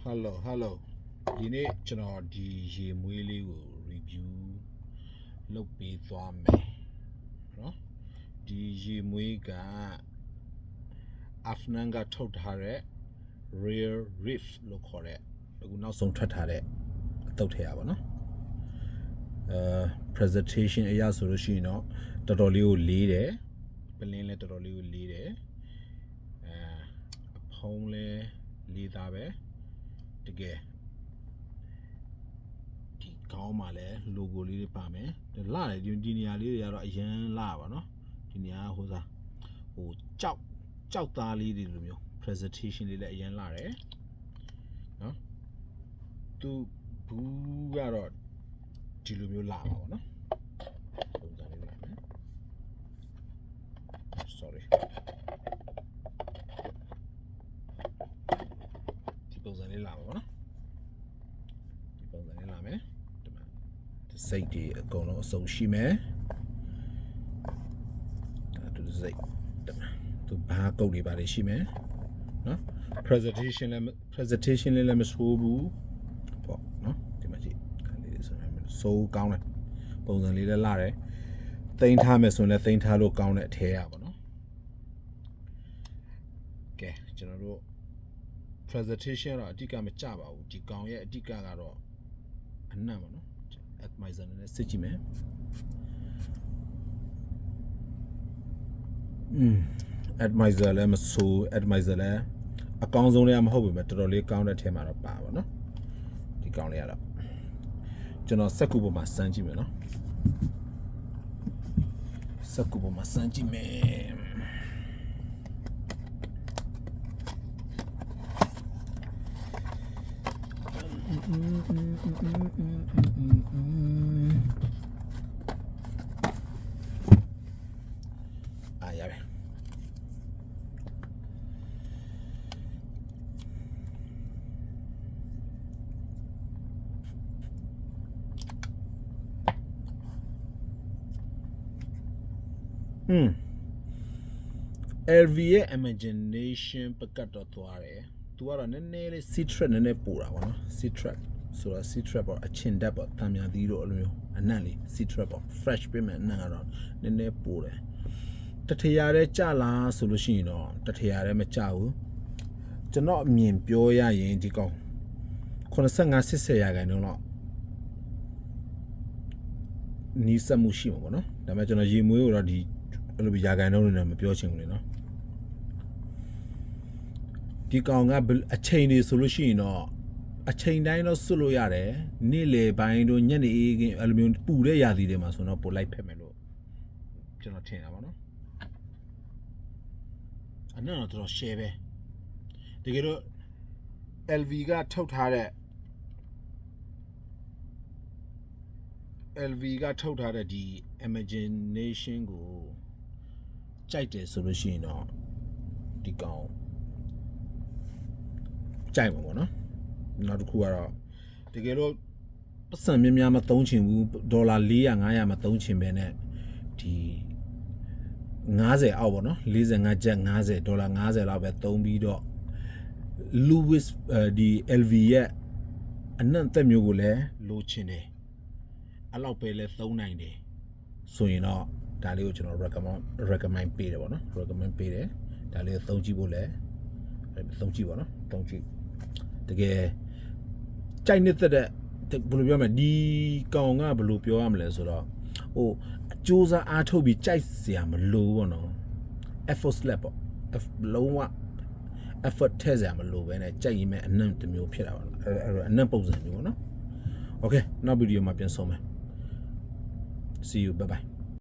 hello ဒီနေ့ကျွန်တော်ဒီရေမွေးလေးကို review လုပ်ပေးသွားမယ်เนาะဒီရေမွေးက Afnan ကထုတ်ထားတဲ့ Rare Reef လို့ခေါ်တဲ့အခုနောက်ဆုံးထွက်ထားတဲ့အတုပ်ထဲရပါเนาะpresentation အရဆိုလို့ရှိရင်တော့တော်တော်လေးကိုလေးတယ်ပလင်းလည်းတော်တော်လေးကိုလေးတယ်အဖုံးလည်းလေးသားပဲတကယ်ဒီခေါင်းမှာလည်း logo လေးတွေပါမယ်လာတယ်ဒီနေရာလေးတွေကတော့အရန်လာပါเนาะဒီနေရာဟိုစားဟိုကြောက်သားလေးတွေလိုမျိုး presentation လေးလည်းအရန်လာတယ်เนาะသူဘူးကတော့ဒီလိုမျိုးလာပါပေါ့နော်ပုံစံလေးလာမယ် sorry ဒီပုံစံလေးလာပါပေါ့နော်ဒီပုံစံလေးလာမယ်ဒီမှာစိတ်တွေအကုန်လုံးအစုံရှိမယ်ဒါသူစိတ်ဒီမှာသူဘာကုတ်တွေပါလေရှိမယ်နော် presentation လည်းမဆိုးဘူးပေါ့နော်ဒီမှာကြည့်ဆိုကောင်းတယ်ပုံစံလေးလည်းလာတယ်သိမ်းထားမယ်ဆိုရင်လည်းသိမ်းထားလို့ကောင်းတဲ့အထဲရပါတော့ကဲကျွန်တော်တို့ presentation တော့အတိအကမကြပါဘူးဒီကောင်ရဲ့အတိအကကတော့အနံ့ပါနော် atomizer နဲ့စစ်ကြည့်မယ်atomizer လည်းမဆိုး atomizer လည်းအကောင်းဆုံးလည်းမဟုတ်ဘူးပဲတော်တော်လေးကောင်းတဲ့အထဲမှာတော့ပါပါနော်ဒီကောင်လေးကတော့ကျွန်တော်စက်ကူပေါ်မှာစမ်းကြည့်မယ်နော်စက်ကူပေါ်မှာစမ်းကြည့်မယ်ရပြီLV ရဲ့ imagination ပကတ်တော့သွားတယ်သူကတော့နည်းနည်းလေး citrus နည်းနည်းပို့တာပေါ့နော် citrus ဆိုတာ citrus ပေါ့အချင်တက်ပေါ့တံမြန်သီးတော့အဲ့လိုမျိုးအနံ့လေး citrus ပေါ့ fresh ပြင်မဲ့အနံ့ကတော့နည်းနည်းပို့တယ်တထရာတဲ့ကြလားဆိုလို့ရှိရင်တော့တထရာတဲ့မကြဘူးကျွန်တော်အမြင်ပြောရရင်ဒီကောင်85-80ရာခိုင်နှုန်းတော့နီးစက်မှုရှိမှာပေါ့နော်ဒါပေမဲ့ကျွန်တော်ရေမွေးကိုတော့ဒီအဲ့လိုရာခိုင်နှုန်းတွေနဲ့မပြောချင်ဘူးလေနော်ဒီကောင်ကအချိန်တွေဆိုလို့ရှိရင်တော့အချိန်တိုင်းတော့စွတ်လို့ရတယ်နေ့လေပိုင်းတို့ညနေအေးအဲ့လိုမျိုးပူတဲ့ရာသီတွေမှာဆိုတော့ပို့လိုက်ဖက်မယ်လို့ကျွန်တော်ထင်တာပါနော်အနံ့တော့တော်တော် share ပဲတကယ်တော့ LV ကထုတ်ထားတဲ့ဒီ imagination ကိုကြိုက်တယ်ဆိုလို့ရှိရင်တော့ဒီကောင်ကြိုက်မှာပေါ့နော်နောက်တစ်ခုကတော့တကယ်တော့ပတ်စံများမသုံးချင်ဘူးဒေါ်လာ400-500မသုံးချင်ပဲနဲ့ဒီ50အောက်ပေါ့နော်45ကျပ်50ဒေါ်လာ50လောက်ပဲသုံးပြီးတော့ Louis ဒီ LV ရဲ့အနံ့သက်မျိုးကိုလည်းလိုချင်တယ်အဲ့လောက်ပဲလဲသုံးနိုင်တယ်ဆိုရင်တော့ဒါလေးကိုကျွန်တော် recommend ပေးတယ်ပေါ့နော် recommend ပေးတယ်ဒါလေးကိုသုံးကြည့်ဖို့လဲသုံးကြည့်ပါနော်သုံးကြည့်တကယ်ကြိုက်နေတဲ့ဘယ်လိုပြောမလဲဒီကောင်ကဘယ်လိုပြောရမလဲဆိုတော့ဟိုအကျိုးစားအားထုတ်ပြီးကြိုက်စရာမလိုပေါ့နော် effortless ပေါ့လုံးဝ effort ထည့်စရာမလိုပဲနဲ့ကြိုက်ရင်မဲ့အနံ့တစ်မျိုးဖြစ်တာပါအဲ့အနံ့ပုံစံမျိုးပေါ့နော် okay နောက်ဗီဒီယိုမှာပြန်ဆုံမယ် see you bye bye